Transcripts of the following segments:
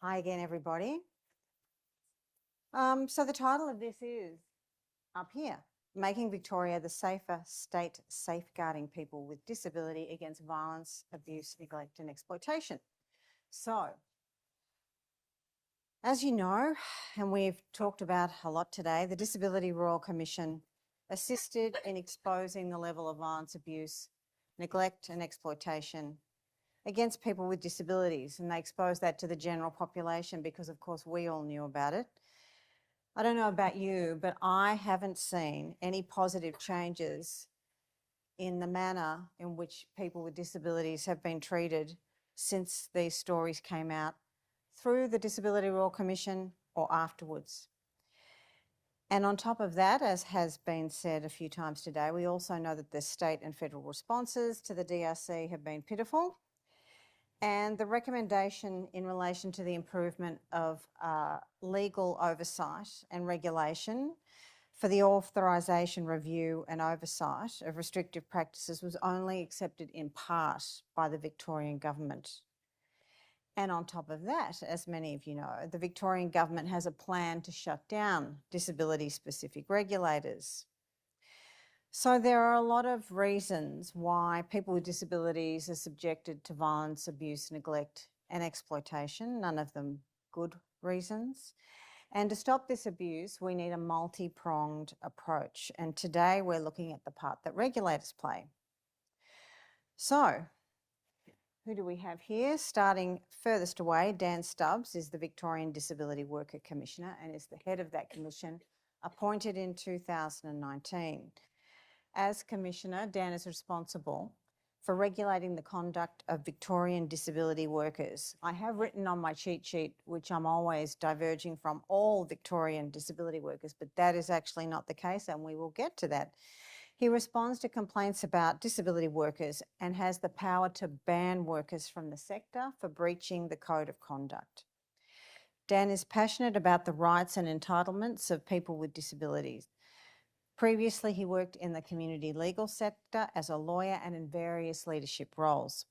Hi again, everybody. So the title of this is up here, Making Victoria the Safer State Safeguarding People with Disability Against Violence, Abuse, Neglect and Exploitation. So, as you know, and we've talked about a lot today, the Disability Royal Commission assisted in exposing the level of violence, abuse, neglect and exploitation against people with disabilities, and they exposed that to the general population because, of course, we all knew about it. I don't know about you, but I haven't seen any positive changes in the manner in which people with disabilities have been treated since these stories came out through the Disability Royal Commission or afterwards. And on top of that, as has been said a few times today, we also know that the state and federal responses to the DRC have been pitiful. And the recommendation in relation to the improvement of legal oversight and regulation for the authorisation, review and oversight of restrictive practices was only accepted in part by the Victorian government. And on top of that, as many of you know, the Victorian government has a plan to shut down disability-specific regulators. So there are a lot of reasons why people with disabilities are subjected to violence, abuse, neglect and exploitation, none of them good reasons. And to stop this abuse, we need a multi-pronged approach. And today we're looking at the part that regulators play. So who do we have here? Starting furthest away, Dan Stubbs is the Victorian Disability Worker Commissioner and is the head of that commission, appointed in 2019. As Commissioner, Dan is responsible for regulating the conduct of Victorian disability workers. I have written on my cheat sheet, which I'm always diverging from all Victorian disability workers, but that is actually not the case, and we will get to that. He responds to complaints about disability workers and has the power to ban workers from the sector for breaching the code of conduct. Dan is passionate about the rights and entitlements of people with disabilities. Previously, he worked in the community legal sector as a lawyer and in various leadership roles.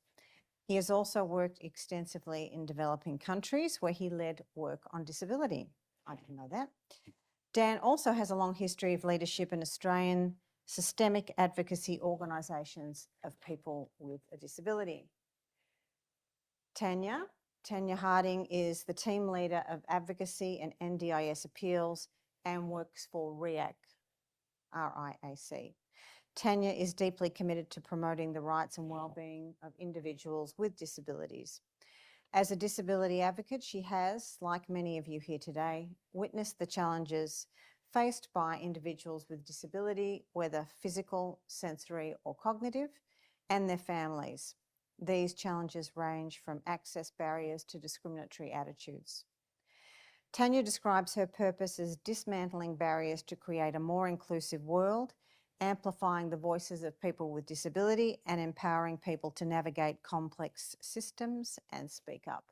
He has also worked extensively in developing countries where he led work on disability. I didn't know that. Dan also has a long history of leadership in Australian systemic advocacy organisations of people with a disability. Tanya Harding is the team leader of Advocacy and NDIS appeals and works for RIAC. Tanya is deeply committed to promoting the rights and wellbeing of individuals with disabilities. As a disability advocate, she has, like many of you here today, witnessed the challenges faced by individuals with disability, whether physical, sensory or cognitive, and their families. These challenges range from access barriers to discriminatory attitudes. Tanya describes her purpose as dismantling barriers to create a more inclusive world, amplifying the voices of people with disability and empowering people to navigate complex systems and speak up.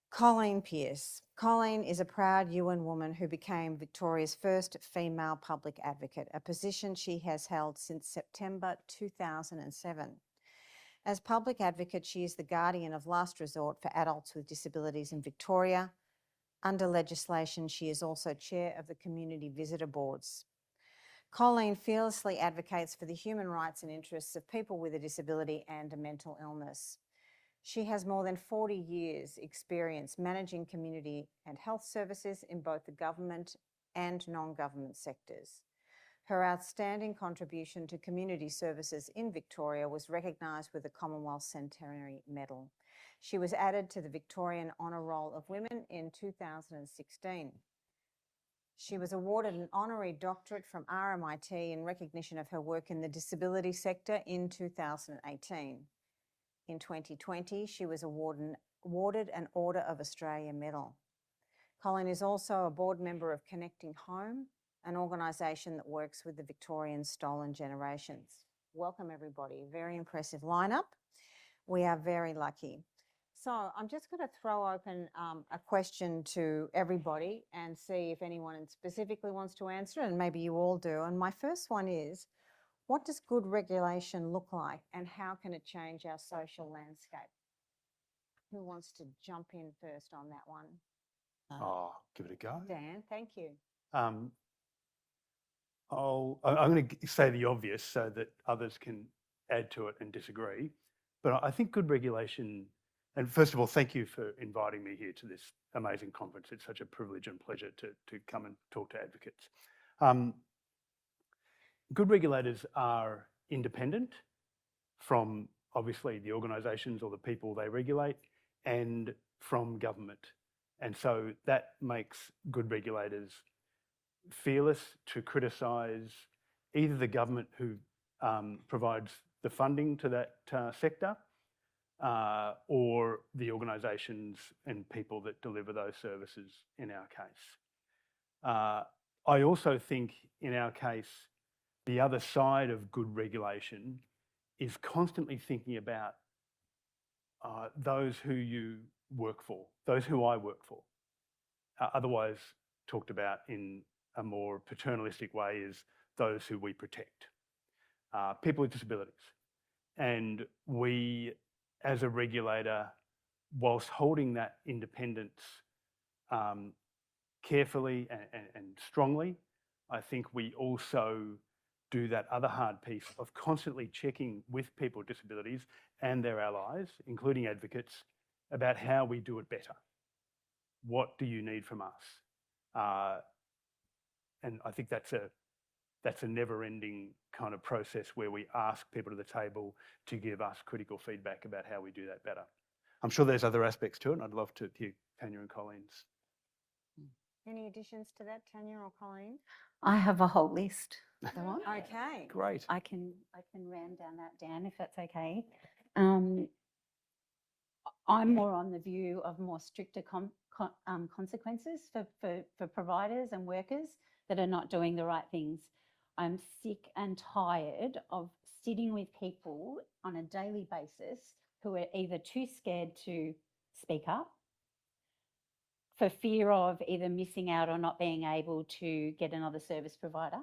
Colleen Pearce. Colleen is a proud UN woman who became Victoria's first female public advocate, a position she has held since September 2007. As public advocate, she is the guardian of last resort for adults with disabilities in Victoria. Under legislation, she is also chair of the community visitor boards. Colleen fearlessly advocates for the human rights and interests of people with a disability and a mental illness. She has more than 40 years' experience managing community and health services in both the government and non-government sectors. Her outstanding contribution to community services in Victoria was recognised with the Commonwealth Centenary Medal. She was added to the Victorian Honour Roll of Women in 2016. She was awarded an honorary doctorate from RMIT in recognition of her work in the disability sector in 2018. In 2020, she was awarded an Order of Australia Medal. Colleen is also a board member of Connecting Home, an organisation that works with the Victorian stolen generations. Welcome everybody, very impressive lineup. We are very lucky. So I'm just going to throw open a question to everybody and see if anyone specifically wants to answer it, and maybe you all do. And my first one is, what does good regulation look like and how can it change our social landscape? Who wants to jump in first on that one? Give it a go. Dan, thank you. I'm going to say the obvious so that others can add to it and disagree. But I think good regulation, and first of all, thank you for inviting me here to this amazing conference. It's such a privilege and pleasure to come and talk to advocates. Good regulators are independent from obviously the organisations or the people they regulate and from government. And so that makes good regulators fearless to criticise either the government who provides the funding to that sector or the organisations and people that deliver those services in our case. I also think in our case, the other side of good regulation is constantly thinking about those who you work for, those who I work for. Otherwise talked about in a more paternalistic way is those who we protect, people with disabilities. And we, as a regulator, whilst holding that independence carefully and strongly, I think we also do that other hard piece of constantly checking with people with disabilities and their allies, including advocates, about how we do it better. What do you need from us? And I think that's a never-ending kind of process where we ask people to the table to give us critical feedback about how we do that better. I'm sure there's other aspects to it, and I'd love to hear Tanya and Colleen's. Any additions to that, Tanya or Colleen? I have a whole list. Go on. Okay. Great. I can ram down that, Dan, if that's okay. I'm more on the view of more stricter consequences for providers and workers that are not doing the right things. I'm sick and tired of sitting with people on a daily basis who are either too scared to speak up, for fear of either missing out or not being able to get another service provider.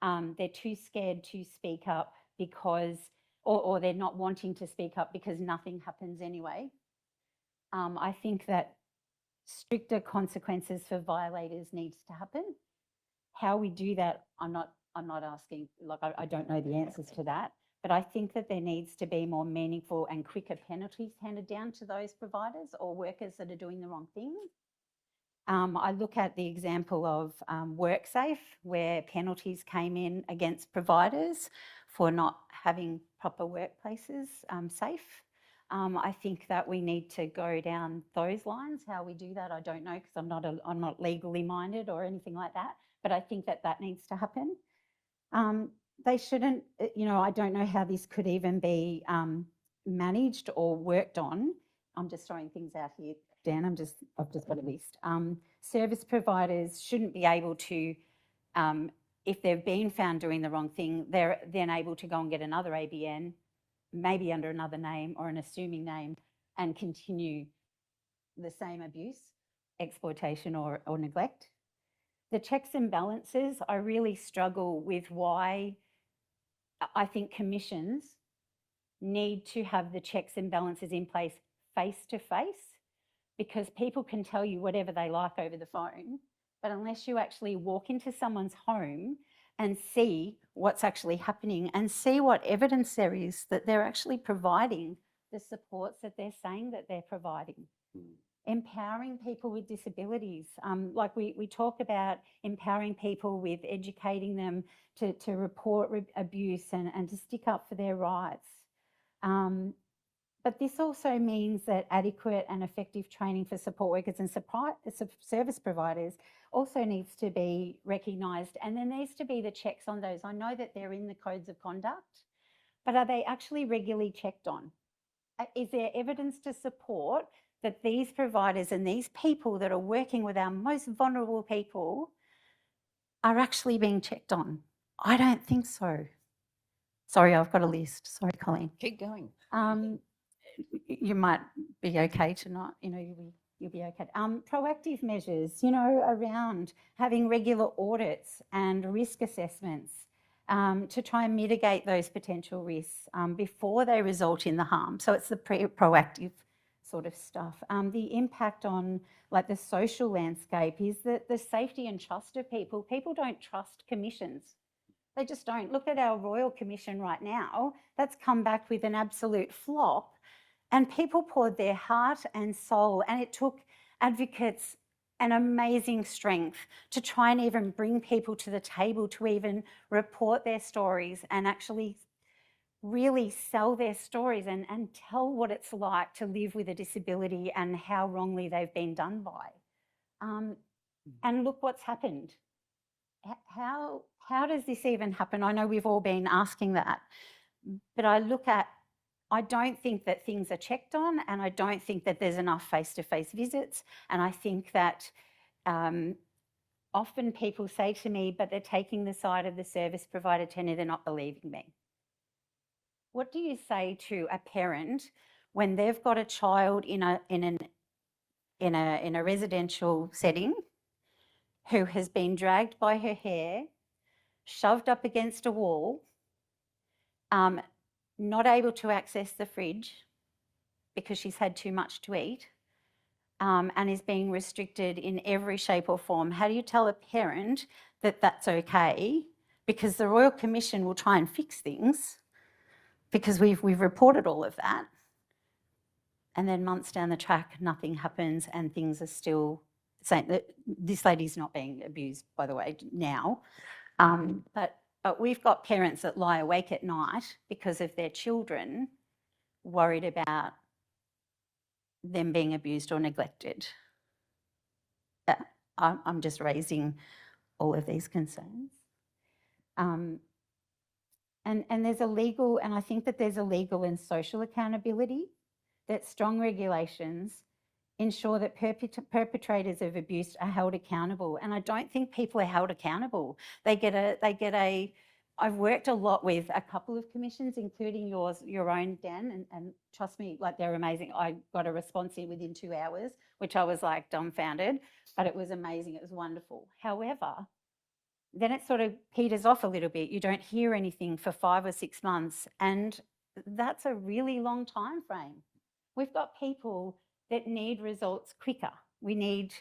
They're too scared to speak up because, or they're not wanting to speak up because nothing happens anyway. I think that stricter consequences for violators needs to happen. How we do that, I'm not asking, like I don't know the answers to that, but I think that there needs to be more meaningful and quicker penalties handed down to those providers or workers that are doing the wrong thing. I look at the example of WorkSafe, where penalties came in against providers for not having proper workplaces safe. I think that we need to go down those lines. How we do that, I don't know, because I'm not legally minded or anything like that. But I think that needs to happen. They shouldn't, I don't know how this could even be managed or worked on. I'm just throwing things out here, Dan. I've just got a list. Service providers shouldn't be able to, if they've been found doing the wrong thing, they're then able to go and get another ABN, maybe under another name or an assuming name, and continue the same abuse, exploitation or neglect. The checks and balances, I really struggle with why I think commissions need to have the checks and balances in place face to face, because people can tell you whatever they like over the phone, but unless you actually walk into someone's home and see what's actually happening and see what evidence there is that they're actually providing the supports that they're saying that they're providing. Empowering people with disabilities, like we talk about empowering people with educating them to report abuse and to stick up for their rights. But this also means that adequate and effective training for support workers and service providers also needs to be recognised, and there needs to be the checks on those. I know that they're in the codes of conduct, but are they actually regularly checked on? Is there evidence to support that these providers and these people that are working with our most vulnerable people are actually being checked on? I don't think so. Sorry, I've got a list. Sorry, Colleen. Keep going. You might be okay to not, you'll be okay. Proactive measures, around having regular audits and risk assessments to try and mitigate those potential risks before they result in the harm. So it's the proactive sort of stuff. The impact on like the social landscape is that the safety and trust of people. People don't trust commissions. They just don't. Look at our Royal Commission right now. That's come back with an absolute flop. And people poured their heart and soul, and it took advocates an amazing strength to try and even bring people to the table to even report their stories and actually really sell their stories and tell what it's like to live with a disability and how wrongly they've been done by. And look what's happened. How does this even happen? I know we've all been asking that, but I don't think that things are checked on, and I don't think that there's enough face-to-face visits. And I think that often people say to me, but they're taking the side of the service provider, Tanya, they're not believing me. What do you say to a parent when they've got a child in a residential setting who has been dragged by her hair, shoved up against a wall, not able to access the fridge because she's had too much to eat, and is being restricted in every shape or form? How do you tell a parent that that's okay? Because the Royal Commission will try and fix things, because we've reported all of that, and then months down the track, nothing happens, and things are still saying that this lady's not being abused, by the way, now. But we've got parents that lie awake at night because of their children, worried about them being abused or neglected. I'm just raising all of these concerns. And there's a legal, and I think that there's a legal and social accountability, that strong regulations ensure that perpetrators of abuse are held accountable. And I don't think people are held accountable. I've worked a lot with a couple of commissions, including your own, Dan, and trust me, like, they're amazing. I got a response here within 2 hours, which I was like dumbfounded, but it was amazing. It was wonderful. However, then it sort of peters off a little bit. You don't hear anything for 5 or 6 months, and that's a really long time frame. We've got people that need results quicker. We need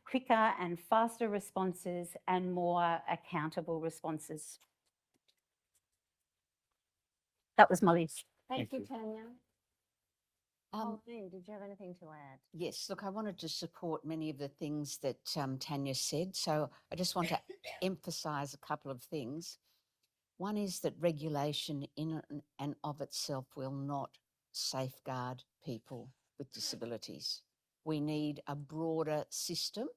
quicker and faster responses and more accountable responses. That was my list. Thank you, you. Tanya. Colleen, did you have anything to add? Yes, look, I wanted to support many of the things that Tanya said. So I just want to emphasise a couple of things. One is that regulation in and of itself will not safeguard people with disabilities. We need a broader system,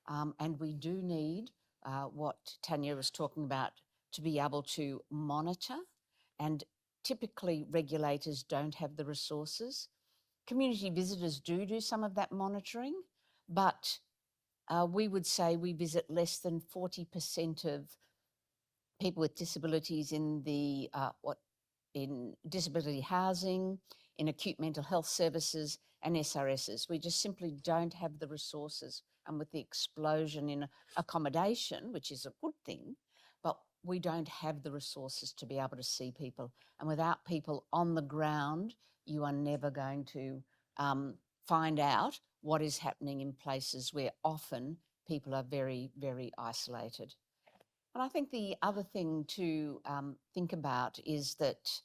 and we do need what Tanya was talking about, to be able to monitor, and typically regulators don't have the resources. Community visitors do some of that monitoring, but we would say we visit less than 40% of people with disabilities in the in disability housing, in acute mental health services and SRSs. We just simply don't have the resources, and with the explosion in accommodation, which is a good thing, but we don't have the resources to be able to see people. And without people on the ground, you are never going to find out what is happening in places where often people are very, very isolated. And I think the other thing to think about is that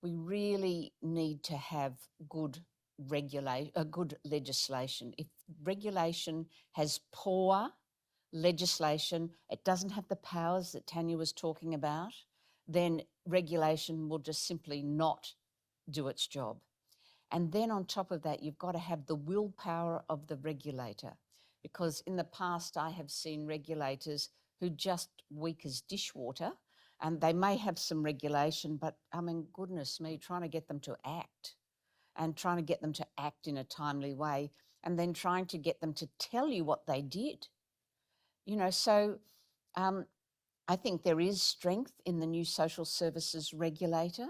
we really need to have good legislation. If regulation has poor legislation, it doesn't have the powers that Tanya was talking about, then regulation will just simply not do its job. And then on top of that, you've got to have the willpower of the regulator, because in the past I have seen regulators who just weak as dishwater, and they may have some regulation, but I mean, goodness me, trying to get them to act, and trying to get them to act in a timely way, and then trying to get them to tell you what they did. You know, so I think there is strength in the new social services regulator.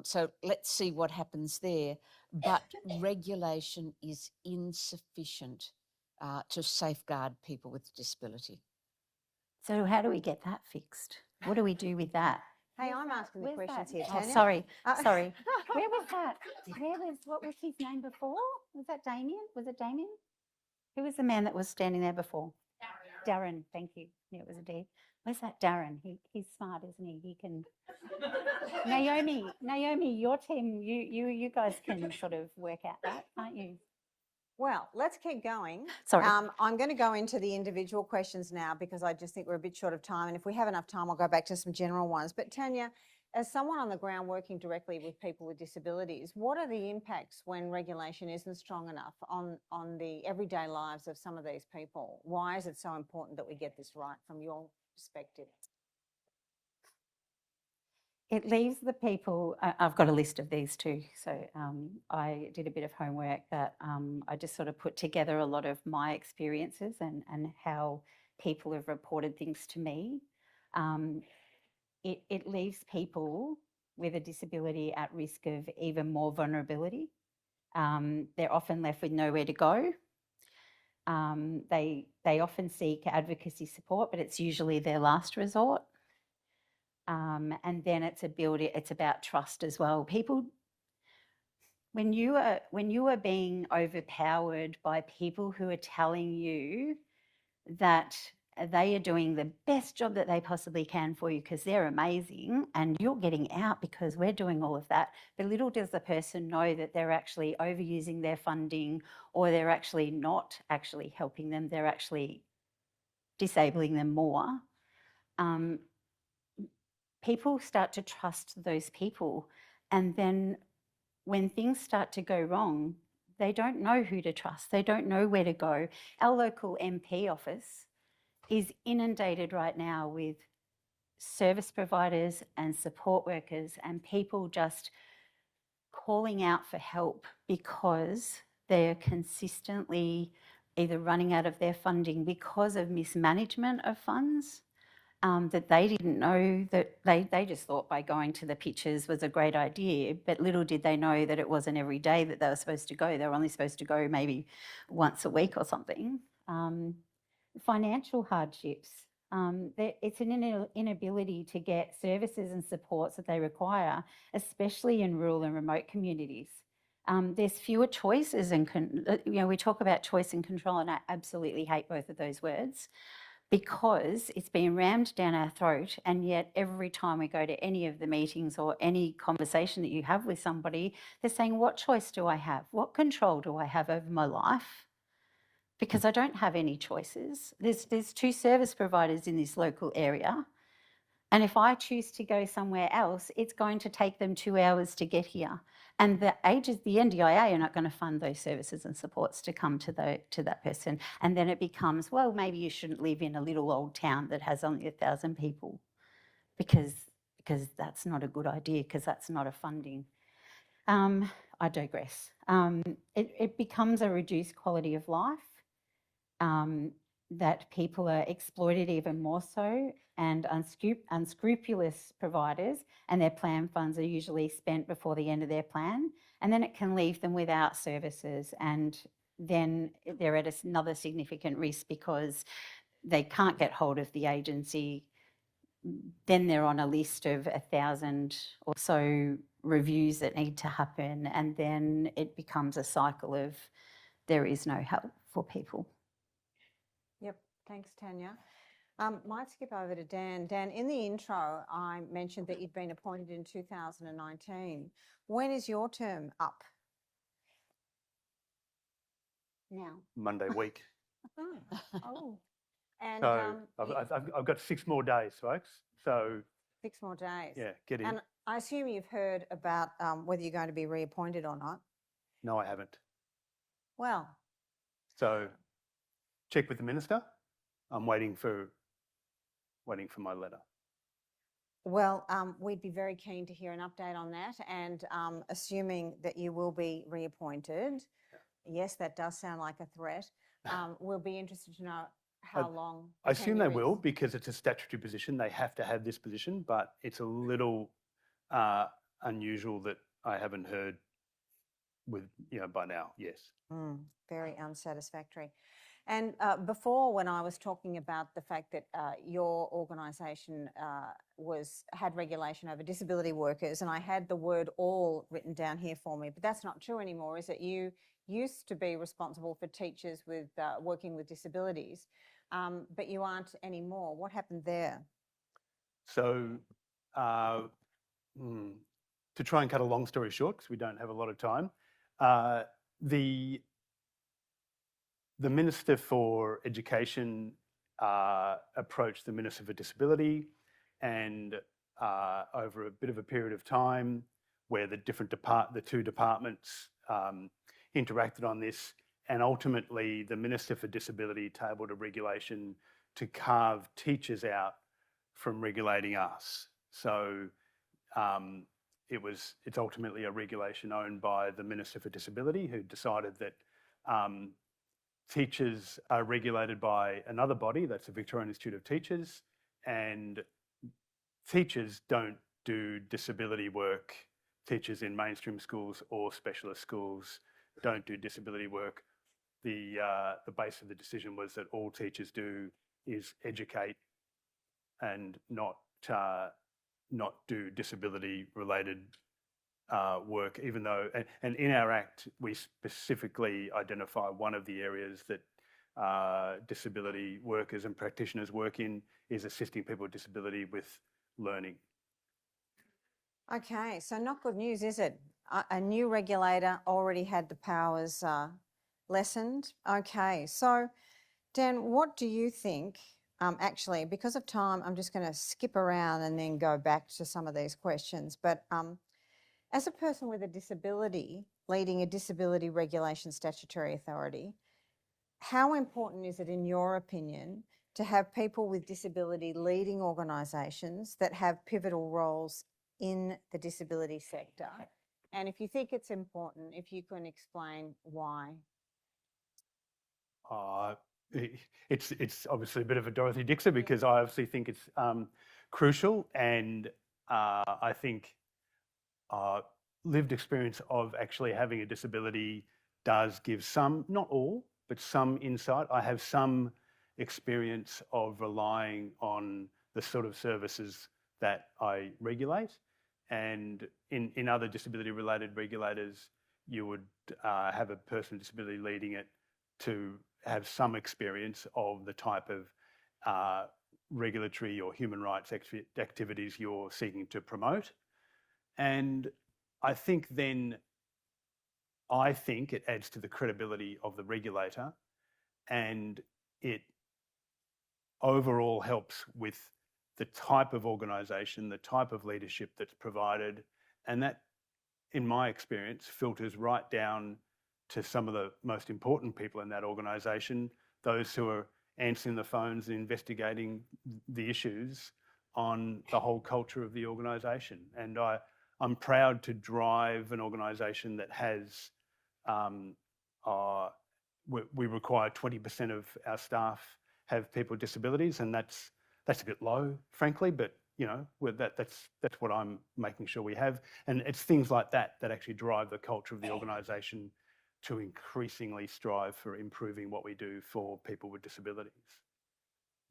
So let's see what happens there. But regulation is insufficient to safeguard people with disability. So how do we get that fixed? What do we do with that? Hey, Where's I'm that- asking the where's questions that? here, Oh, Tanya. sorry, Uh, sorry. Where was that? What was his name before? Was that Damien? Was it Damien? Who was the man that was standing there before? Darren, thank you. Yeah, it was a D. Where's that Darren? He's smart, isn't he? He can. Naomi, your team, you guys can sort of work out that, can't you? Well, let's keep going. Sorry. I'm going to go into the individual questions now because I just think we're a bit short of time. And if we have enough time, I'll go back to some general ones. But Tanya, as someone on the ground working directly with people with disabilities, what are the impacts when regulation isn't strong enough on the everyday lives of some of these people? Why is it so important that we get this right from your perspective? It leaves the people, I've got a list of these too. So I did a bit of homework that I just sort of put together a lot of my experiences and how people have reported things to me. It leaves people with a disability at risk of even more vulnerability. They're often left with nowhere to go. They often seek advocacy support, but it's usually their last resort. And then it's about trust as well. People, when you are being overpowered by people who are telling you that they are doing the best job that they possibly can for you because they're amazing and you're getting out because we're doing all of that, but little does the person know that they're actually overusing their funding, or they're actually not actually helping them, they're actually disabling them more. People start to trust those people. And then when things start to go wrong, they don't know who to trust. They don't know where to go. Our local MP office is inundated right now with service providers and support workers and people just calling out for help because they're consistently either running out of their funding because of mismanagement of funds. That they didn't know, that they just thought by going to the pitches was a great idea, but little did they know that it wasn't every day that they were supposed to go. They were only supposed to go maybe once a week or something. Financial hardships. It's an inability to get services and supports that they require, especially in rural and remote communities. There's fewer choices and, we talk about choice and control, and I absolutely hate both of those words, because it's been rammed down our throat, and yet every time we go to any of the meetings or any conversation that you have with somebody, they're saying, what choice do I have? What control do I have over my life? Because I don't have any choices. There's 2 service providers in this local area, and if I choose to go somewhere else, it's going to take them 2 hours to get here. And the NDIA are not going to fund those services and supports to come to that person. And then it becomes, well, maybe you shouldn't live in a little old town that has only 1,000 people, because that's not a good idea, because that's not a funding. I digress. It becomes a reduced quality of life, that people are exploited even more so, and unscrupulous providers and their plan funds are usually spent before the end of their plan, and then it can leave them without services, and then they're at another significant risk because they can't get hold of the agency. Then they're on a list of 1,000 or so reviews that need to happen, and then it becomes a cycle of there is no help for people. Yep, thanks, Tanya. Might skip over to Dan. Dan, in the intro, I mentioned that you'd been appointed in 2019. When is your term up? Now. Monday week. Oh, and So I've got 6 more days, folks. So 6 more days. yeah, get in. And I assume you've heard about whether you're going to be reappointed or not. No, I haven't. Well, So check with the minister. I'm waiting for my letter. well, we'd be very keen to hear an update on that, and assuming that you will be reappointed, yes, that does sound like a threat. We'll be interested to know how long. I assume they tenure will, is. because it's a statutory position. They have to have this position, but it's a little unusual that I haven't heard by now. Yes. Very unsatisfactory. And before, when I was talking about the fact that your organisation had regulation over disability workers, and I had the word all written down here for me, but that's not true anymore, is it? You used to be responsible for teachers with working with disabilities, but you aren't anymore. What happened there? So to try and cut a long story short, because we don't have a lot of time, the Minister for Education approached the Minister for Disability, and over a bit of a period of time where the two departments interacted on this, and ultimately the Minister for Disability tabled a regulation to carve teachers out from regulating us. So it's ultimately a regulation owned by the Minister for Disability, who decided that teachers are regulated by another body, that's the Victorian Institute of Teachers, and teachers don't do disability work. Teachers in mainstream schools or specialist schools don't do disability work. The base of the decision was that all teachers do is educate and not do disability-related work, even though, and in our Act, we specifically identify one of the areas that disability workers and practitioners work in is assisting people with disability with learning. Okay, so not good news, is it? A new regulator already had the powers lessened. Okay, so Dan, what do you think? Actually, because of time, I'm just going to skip around and then go back to some of these questions. But as a person with a disability leading a disability regulation statutory authority, how important is it, in your opinion, to have people with disability leading organisations that have pivotal roles in the disability sector? And if you think it's important, if you can explain why. It's obviously a bit of a Dorothy Dixer, because I obviously think it's crucial, and I think lived experience of actually having a disability does give some, not all, but some insight. I have some experience of relying on the sort of services that I regulate, and in other disability-related regulators, you would have a person with disability leading it to have some experience of the type of regulatory or human rights activities you're seeking to promote. And I think it adds to the credibility of the regulator, and it overall helps with the type of organisation, the type of leadership that's provided, and that, in my experience, filters right down to some of the most important people in that organisation, those who are answering the phones and investigating the issues on the whole culture of the organisation. And I'm proud to drive an organisation that has, we require 20% of our staff have people with disabilities, and that's a bit low, frankly, but you know, that's what I'm making sure we have. And it's things like that that actually drive the culture of the organisation to increasingly strive for improving what we do for people with disabilities.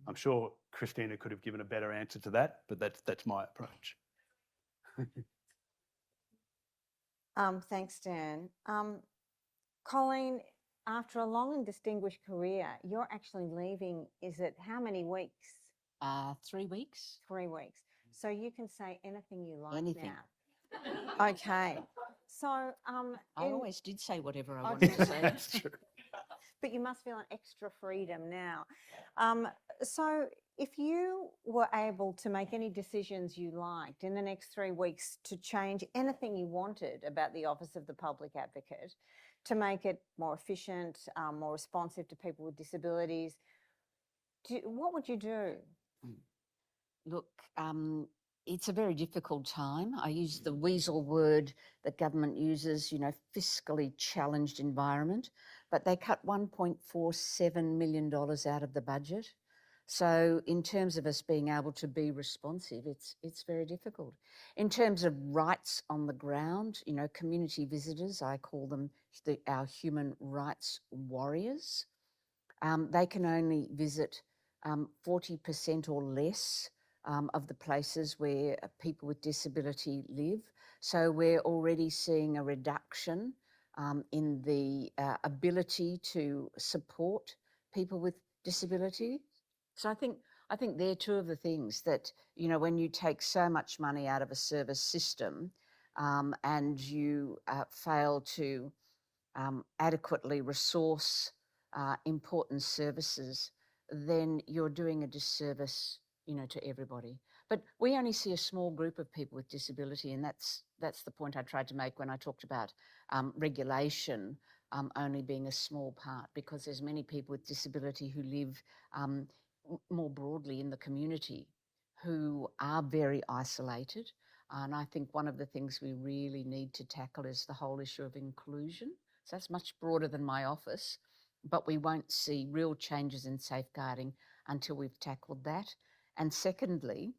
I'm sure Christina could have given a better answer to that, but that's my approach. Thanks, Dan. Colleen, after a long and distinguished career, you're actually leaving, is it how many weeks? 3 weeks. 3 weeks. So you can say anything you like Anything. now. Okay. So I always did say whatever I wanted to say. That's true. But you must feel an extra freedom now. So if you were able to make any decisions you liked in the next 3 weeks to change anything you wanted about the Office of the Public Advocate, to make it more efficient, more responsive to people with disabilities, what would you do? Look, it's a very difficult time. I use the weasel word that government uses, fiscally challenged environment, but they cut $1.47 million out of the budget. So in terms of us being able to be responsive, it's very difficult. In terms of rights on the ground, community visitors, I call them our human rights warriors. they can only visit 40% or less of the places where people with disability live. So we're already seeing a reduction in the ability to support people with disability. So I think they're two of the things that, you know, when you take so much money out of a service system and you fail to adequately resource important services, then you're doing a disservice, you know, to everybody. But we only see a small group of people with disability, and that's the point I tried to make when I talked about regulation only being a small part, because there's many people with disability who live more broadly in the community who are very isolated. And I think one of the things we really need to tackle is the whole issue of inclusion. So that's much broader than my office, but we won't see real changes in safeguarding until we've tackled that. And secondly,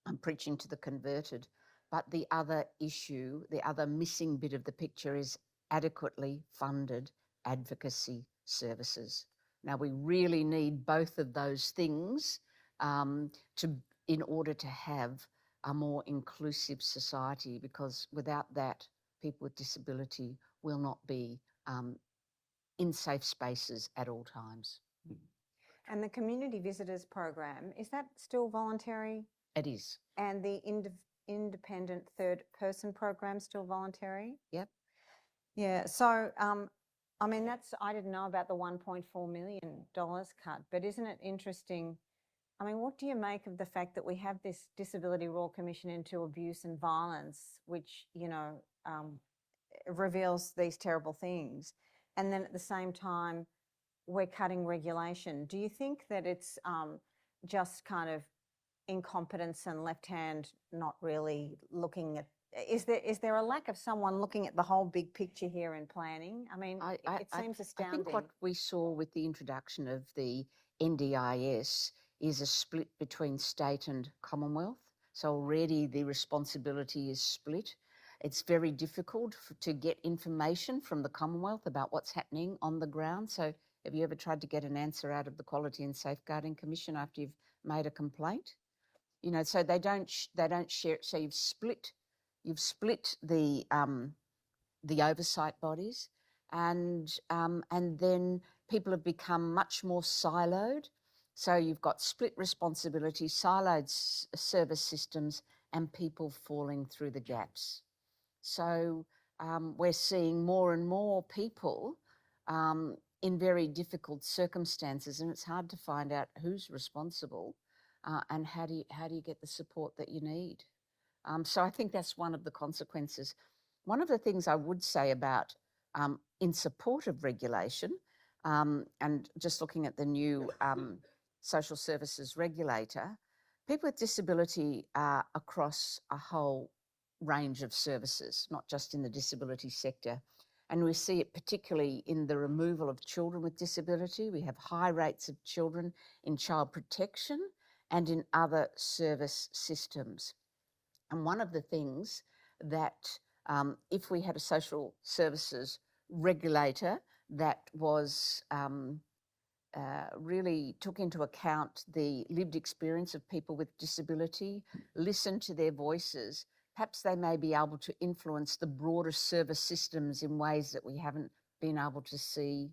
I'm preaching to the converted, but the other issue, the other missing bit of the picture is adequately funded advocacy services. Now, we really need both of those things in order to have a more inclusive society, because without that, people with disability will not be in safe spaces at all times. And the community visitors program, is that still voluntary? It is. And the independent third person program still voluntary? Yep. Yeah, so I mean, I didn't know about the $1.4 million cut, but isn't it interesting? I mean, what do you make of the fact that we have this Disability Royal Commission into Abuse and Violence, which, you know, reveals these terrible things, and then at the same time we're cutting regulation? Do you think that it's just kind of incompetence and left hand not really looking at, is there a lack of someone looking at the whole big picture here in planning? I mean, it seems astounding. I think what we saw with the introduction of the NDIS is a split between state and Commonwealth. So already the responsibility is split. It's very difficult to get information from the Commonwealth about what's happening on the ground. So have you ever tried to get an answer out of the Quality and Safeguarding Commission after you've made a complaint? You know, so they don't share it. So you've split the oversight bodies, and then people have become much more siloed. So you've got split responsibility, siloed service systems, and people falling through the gaps. So we're seeing more and more people in very difficult circumstances, and it's hard to find out who's responsible and how do you get the support that you need. So I think that's one of the consequences. One of the things I would say about in support of regulation, and just looking at the new social services regulator, people with disability are across a whole range of services, not just in the disability sector. And we see it particularly in the removal of children with disability. We have high rates of children in child protection and in other service systems. And one of the things that if we had a social services regulator that was really took into account the lived experience of people with disability, listened to their voices, perhaps they may be able to influence the broader service systems in ways that we haven't been able to see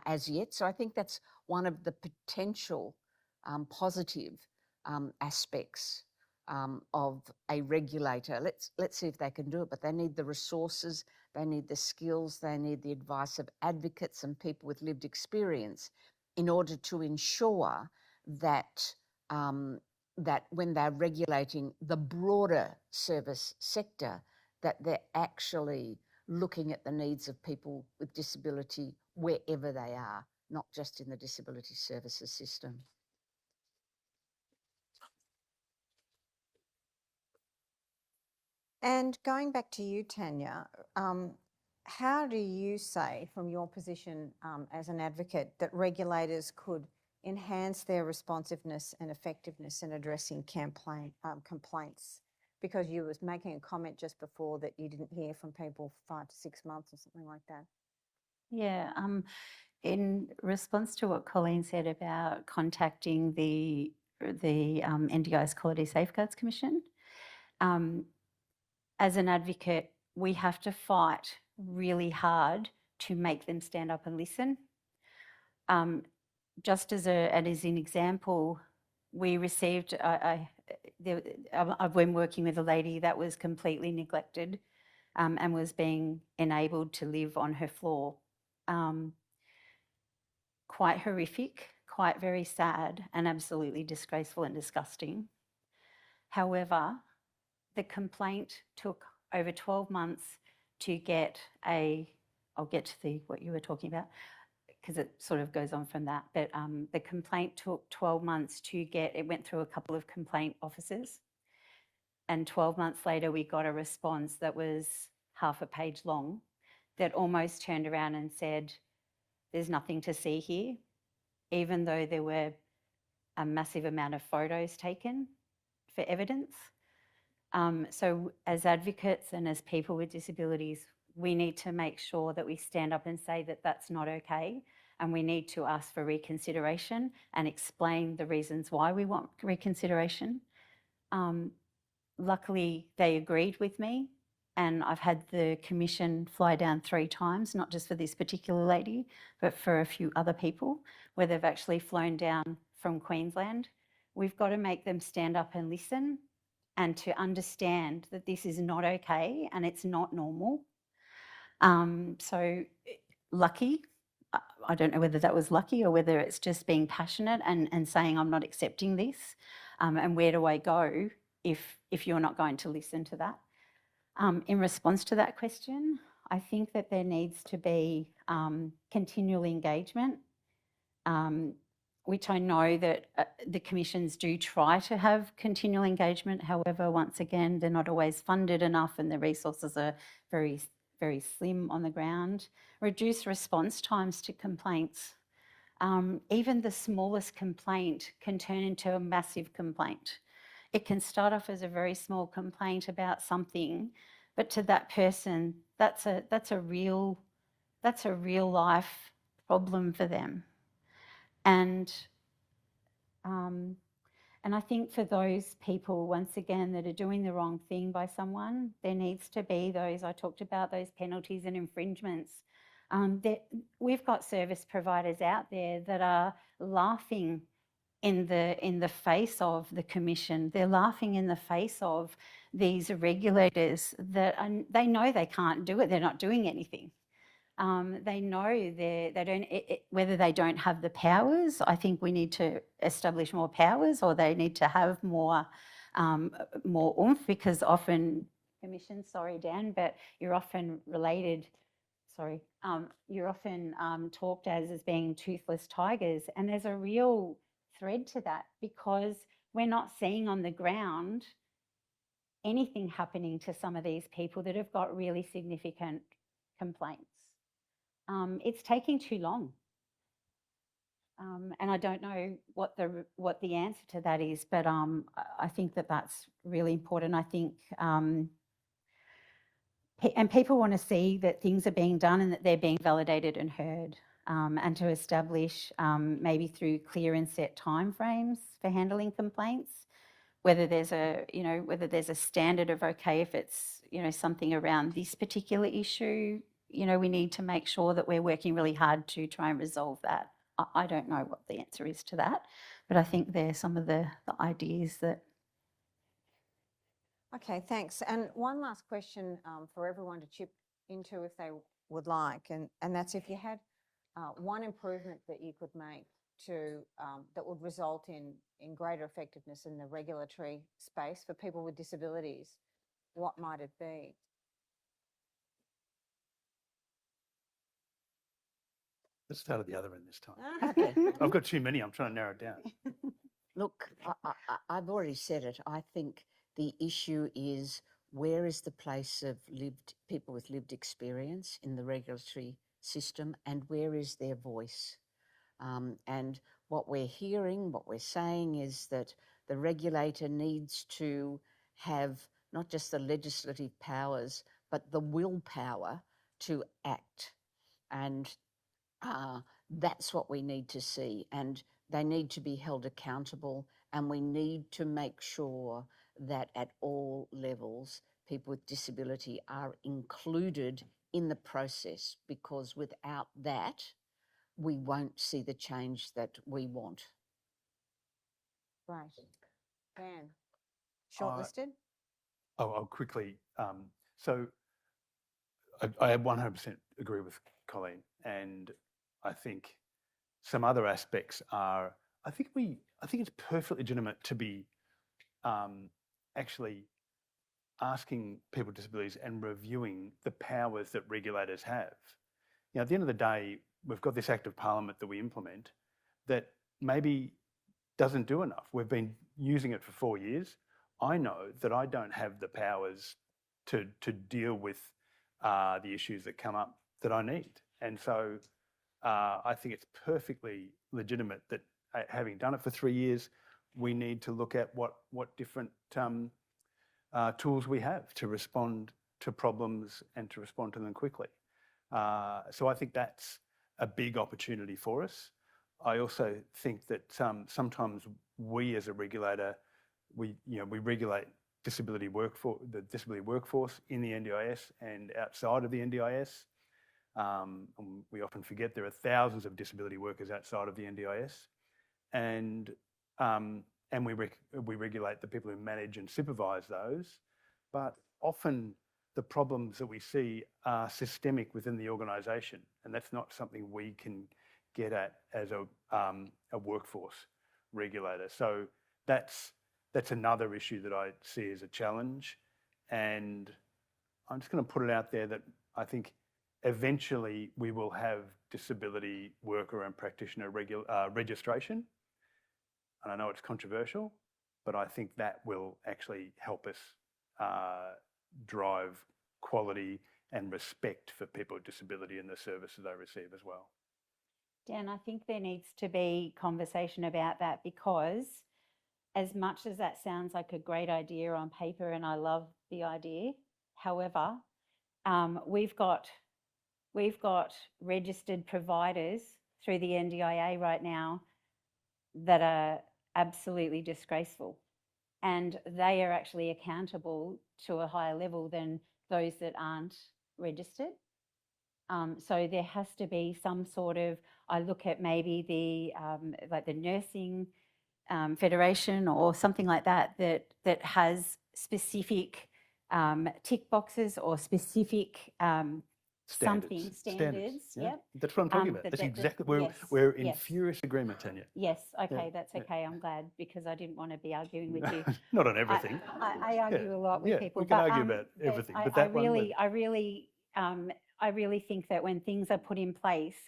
as yet. So I think that's one of the potential positive aspects of a regulator. Let's see if they can do it, but they need the resources, they need the skills, they need the advice of advocates and people with lived experience in order to ensure that that when they're regulating the broader service sector, that they're actually looking at the needs of people with disability wherever they are, not just in the disability services system. And going back to you, Tanya, how do you say, from your position as an advocate, that regulators could enhance their responsiveness and effectiveness in addressing complaints? Because you was making a comment just before that you didn't hear from people for 5 to 6 months or something like that. Yeah, in response to what Colleen said about contacting the NDIS Quality Safeguards Commission, as an advocate, we have to fight really hard to make them stand up and listen. Just as an example, we received, I've been working with a lady that was completely neglected and was being enabled to live on her floor. Quite horrific, quite very sad, and absolutely disgraceful and disgusting. However, the complaint took over 12 months to get I'll get to what you were talking about, because it sort of goes on from that, but the complaint took 12 months to get, it went through a couple of complaint officers, and 12 months later we got a response that was half a page long that almost turned around and said, there's nothing to see here, even though there were a massive amount of photos taken for evidence. So as advocates and as people with disabilities, we need to make sure that we stand up and say that that's not okay, and we need to ask for reconsideration and explain the reasons why we want reconsideration. Luckily, they agreed with me, and I've had the commission fly down 3 times, not just for this particular lady, but for a few other people, where they've actually flown down from Queensland. We've got to make them stand up and listen, and to understand that this is not okay and it's not normal. So lucky, I don't know whether that was lucky or whether it's just being passionate and saying, I'm not accepting this, and where do I go if you're not going to listen to that? In response to that question, I think that there needs to be continual engagement, which I know that the commissions do try to have continual engagement. However, once again, they're not always funded enough and the resources are very, very slim on the ground. Reduce response times to complaints. Even the smallest complaint can turn into a massive complaint. It can start off as a very small complaint about something, but to that person, that's a real life problem for them. And I think for those people, once again, that are doing the wrong thing by someone, there needs to be those, I talked about those penalties and infringements. We've got service providers out there that are laughing in the face of the commission. They're laughing in the face of these regulators that they know they can't do it. They're not doing anything. They know they don't, whether they don't have the powers. I think we need to establish more powers, or they need to have more oomph, because often commissions, sorry Dan, but you're often related, sorry, you're often talked as being toothless tigers, and there's a real thread to that, because we're not seeing on the ground anything happening to some of these people that have got really significant complaints. It's taking too long. And I don't know what the answer to that is, but I think that that's really important. I think, and people want to see that things are being done and that they're being validated and heard, and to establish maybe through clear and set timeframes for handling complaints, whether there's a standard of, okay, if it's, something around this particular issue, we need to make sure that we're working really hard to try and resolve that. I don't know what the answer is to that, but I think they're some of the ideas that... Okay, thanks. And one last question for everyone to chip into if they would like, and that's if you had one improvement that you could make to that would result in greater effectiveness in the regulatory space for people with disabilities, what might it be? Let's start at the other end this time. Okay. I've got too many. I'm trying to narrow it down. Look, I've already said it. I think the issue is, where is the place of people with lived experience in the regulatory system, and where is their voice? And what we're hearing, what we're saying is that the regulator needs to have not just the legislative powers, but the willpower to act. And That's what we need to see, and they need to be held accountable, and we need to make sure that at all levels people with disability are included in the process, because without that we won't see the change that we want. Right. Dan, shortlisted? I'll quickly. So I 100% agree with Colleen, and I think some other aspects are. I think it's perfectly legitimate to be actually asking people with disabilities and reviewing the powers that regulators have. You know, at the end of the day, we've got this Act of Parliament that we implement that maybe doesn't do enough. We've been using it for 4 years. I know that I don't have the powers to deal with the issues that come up that I need. And so I think it's perfectly legitimate that having done it for 3 years, we need to look at what different tools we have to respond to problems and to respond to them quickly. So I think that's a big opportunity for us. I also think that sometimes we as a regulator, we regulate the disability workforce in the NDIS and outside of the NDIS. And we often forget there are thousands of disability workers outside of the NDIS, and we regulate the people who manage and supervise those. But often the problems that we see are systemic within the organisation, and that's not something we can get at as a workforce regulator. So that's another issue that I see as a challenge. And I'm just going to put it out there that I think eventually we will have disability worker and practitioner registration. And I know it's controversial, but I think that will actually help us drive quality and respect for people with disability and the services they receive as well. Dan, I think there needs to be conversation about that, because as much as that sounds like a great idea on paper, and I love the idea, however, we've got registered providers through the NDIA right now that are absolutely disgraceful, and they are actually accountable to a higher level than those that aren't registered. So there has to be some sort of, I look at maybe the like the nursing federation or something like that has specific tick boxes or specific standards. Yeah. That's what I'm talking about. That's exactly we're in furious agreement, Tanya. Yes. Okay. That's okay. I'm glad, because I didn't want to be arguing with you. Not on everything. I argue a lot with people. We can argue about everything, but that I really think that when things are put in place,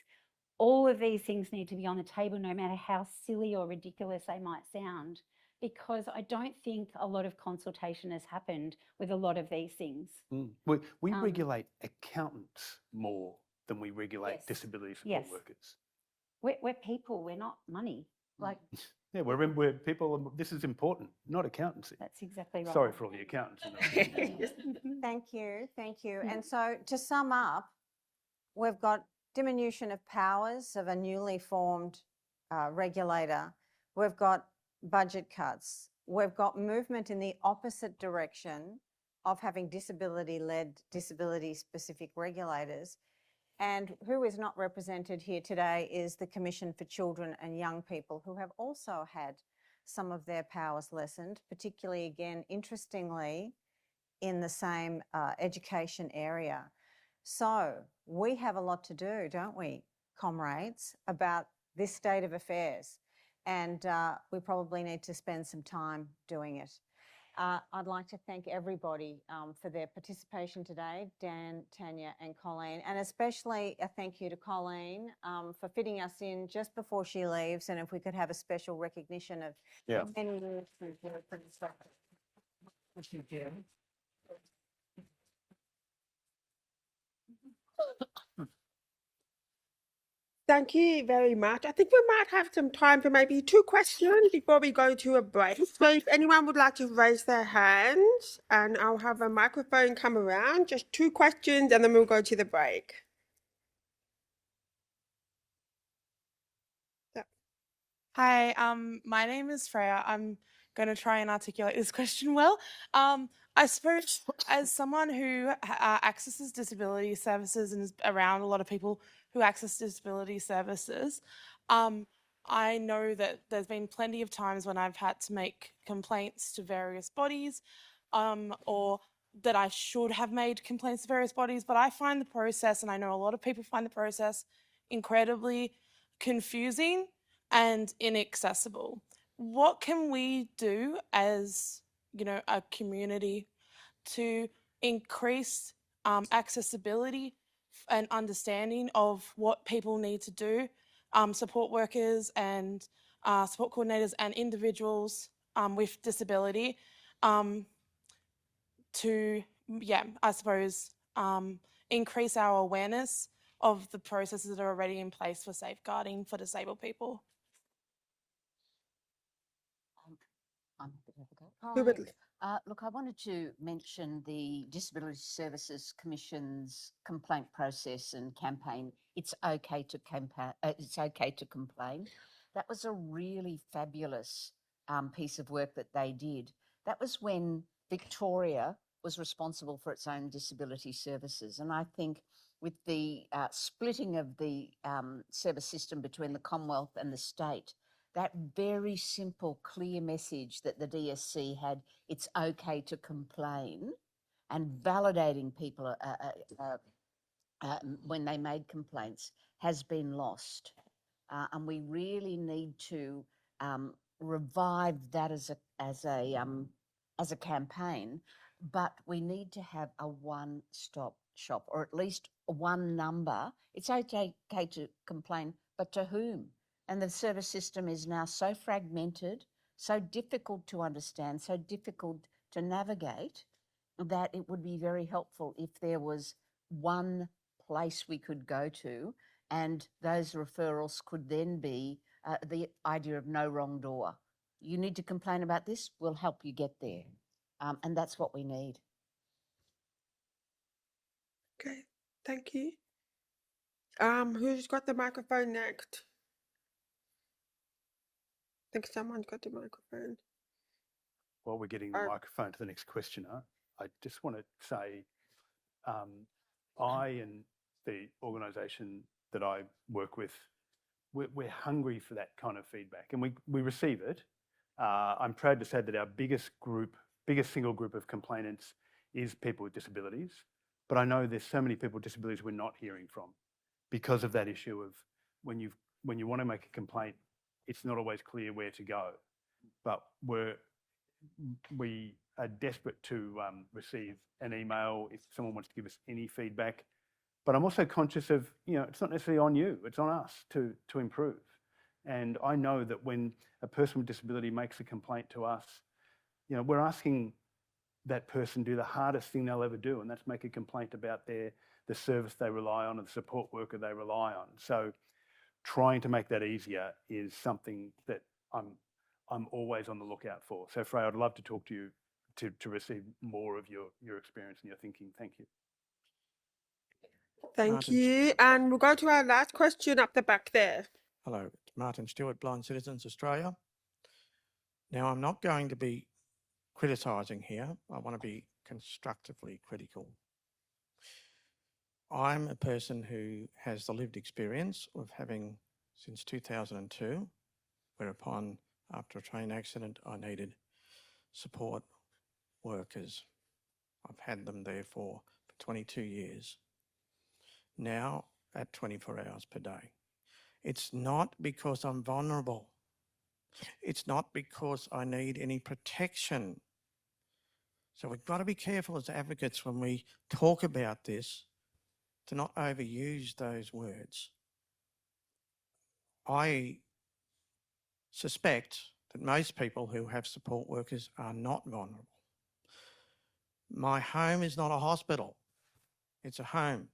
all of these things need to be on the table, no matter how silly or ridiculous they might sound, because I don't think a lot of consultation has happened with a lot of these things. We regulate accountants more than we regulate disability support workers. We're people, we're not money. Like, yeah, we're people. This is important, not accountancy. That's exactly right. Sorry for all the accountants. Thank you. And so to sum up, we've got diminution of powers of a newly formed regulator. We've got budget cuts. We've got movement in the opposite direction of having disability-led, disability-specific regulators. And who is not represented here today is the Commission for Children and Young People, who have also had some of their powers lessened, particularly, again, interestingly, in the same education area. So we have a lot to do, don't we, comrades, about this state of affairs. And we probably need to spend some time doing it. I'd like to thank everybody for their participation today, Dan, Tanya and Colleen, and especially a thank you to Colleen for fitting us in just before she leaves, and if we could have a special recognition of many years for this stuff. Thank you very much. I think we might have some time for maybe 2 questions before we go to a break. So if anyone would like to raise their hands, and I'll have a microphone come around, just 2 questions and then we'll go to the break. Hi, my name is Freya. I'm going to try and articulate this question well. I suppose as someone who accesses disability services and is around a lot of people who access disability services, I know that there's been plenty of times when I've had to make complaints to various bodies, or that I should have made complaints to various bodies, but I find the process, and I know a lot of people find the process incredibly confusing and inaccessible. What can we do as, a community to increase accessibility and understanding of what people need to do, support workers and support coordinators and individuals with disability, to, I suppose, increase our awareness of the processes that are already in place for safeguarding for disabled people? I'm happy to have a go. Who would? Look, I wanted to mention the Disability Services Commission's complaint process and campaign. It's okay to complain. That was a really fabulous piece of work that they did. That was when Victoria was responsible for its own disability services, and I think with the splitting of the service system between the Commonwealth and the state, that very simple, clear message that the DSC had, it's okay to complain, and validating people when they made complaints has been lost. And we really need to revive that as a campaign, but we need to have a one-stop shop, or at least one number. It's okay to complain, but to whom? And the service system is now so fragmented, so difficult to understand, so difficult to navigate, that it would be very helpful if there was one place we could go to, and those referrals could then be the idea of no wrong door. You need to complain about this, we'll help you get there. And that's what we need. Okay, thank you. Who's got the microphone next? I think someone's got the microphone. While we're getting the microphone to the next questioner, I just want to say I and the organisation that I work with, we're hungry for that kind of feedback, and we receive it. I'm proud to say that our biggest single group of complainants is people with disabilities, but I know there's so many people with disabilities we're not hearing from because of that issue of when you want to make a complaint, it's not always clear where to go. But we are desperate to receive an email if someone wants to give us any feedback. But I'm also conscious of, it's not necessarily on you, it's on us to improve. And I know that when a person with disability makes a complaint to us, we're asking that person do the hardest thing they'll ever do, and that's make a complaint about the service they rely on, or the support worker they rely on. So trying to make that easier is something that I'm always on the lookout for. So Freya, I'd love to talk to you to receive more of your experience and your thinking. Thank you. Thank Martin. you. And we'll go to our last question up the back there. Hello, Martin Stewart, Blind Citizens Australia. Now, I'm not going to be criticising here. I want to be constructively critical. I'm a person who has the lived experience of having, since 2002, whereupon after a train accident, I needed support workers. I've had them there for 22 years. Now at 24 hours per day. It's not because I'm vulnerable. It's not because I need any protection. So we've got to be careful as advocates when we talk about this to not overuse those words. I suspect that most people who have support workers are not vulnerable. My home is not a hospital, it's a home.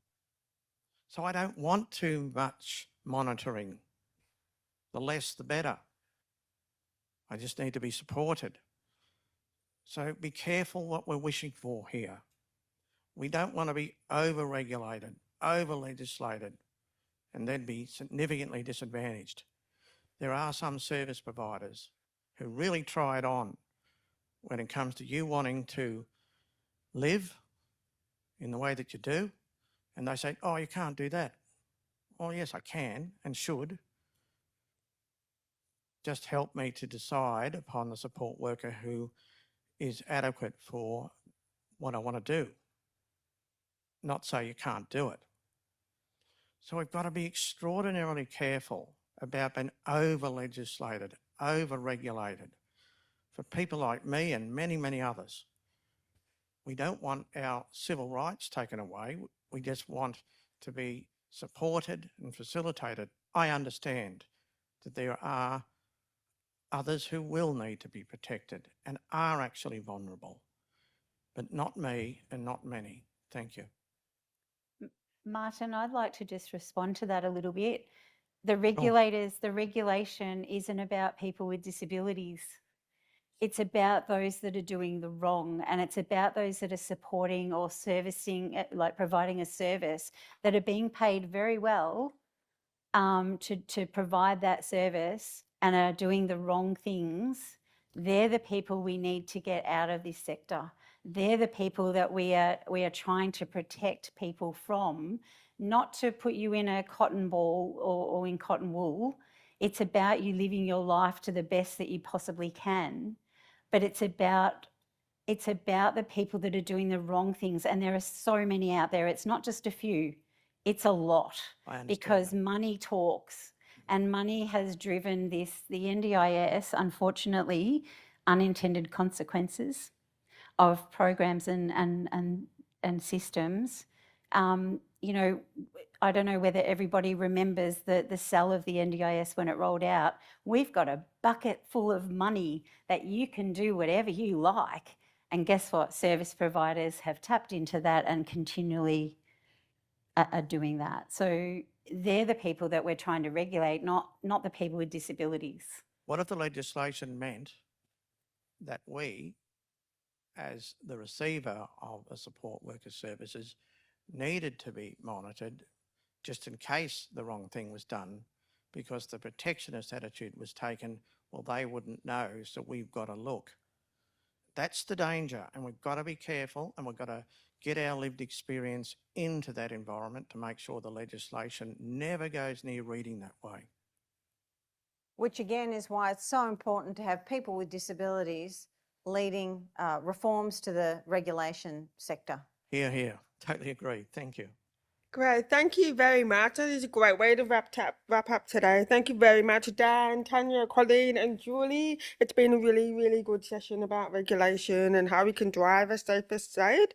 So I don't want too much monitoring. The less, the better. I just need to be supported. So be careful what we're wishing for here. We don't want to be over-regulated, over-legislated, and then be significantly disadvantaged. there are some service providers who really try it on when it comes to you wanting to live in the way that you do, and they say, oh, you can't do that. Oh, yes, I can and should. Just help me to decide upon the support worker who is adequate for what I want to do, not say you can't do it. So we've got to be extraordinarily careful about being over-legislated, over-regulated. For people like me and many, many others, we don't want our civil rights taken away. We just want to be supported and facilitated. I understand that there are others who will need to be protected and are actually vulnerable, but not me and not many. Thank you. Martin, I'd like to just respond to that a little bit. The regulation isn't about people with disabilities. It's about those that are doing the wrong, and it's about those that are supporting or servicing, like providing a service, that are being paid very well to provide that service and are doing the wrong things. They're the people we need to get out of this sector. They're the people that we are trying to protect people from, not to put you in a cotton ball or in cotton wool. It's about you living your life to the best that you possibly can. But it's about the people that are doing the wrong things, and there are so many out there. It's not just a few, it's a lot. I understand Because that. money talks, and money has driven the NDIS, unfortunately, unintended consequences of programs and systems. You know, I don't know whether everybody remembers the sell of the NDIS when it rolled out. We've got a bucket full of money that you can do whatever you like. And guess what? Service providers have tapped into that and continually are doing that. So they're the people that we're trying to regulate, not the people with disabilities. What if the legislation meant that we, as the receiver of a support worker services, needed to be monitored just in case the wrong thing was done, because the protectionist attitude was taken, well, they wouldn't know, so we've got to look. That's the danger, and we've got to be careful, and we've got to get our lived experience into that environment to make sure the legislation never goes near reading that way. Which again is why it's so important to have people with disabilities leading reforms to the regulation sector. Hear, hear. Totally agree. Thank you. Great, thank you very much. That is a great way to wrap up today. Thank you very much, Dan, Tanya, Colleen and Julie. It's been a really, really good session about regulation and how we can drive a safer state.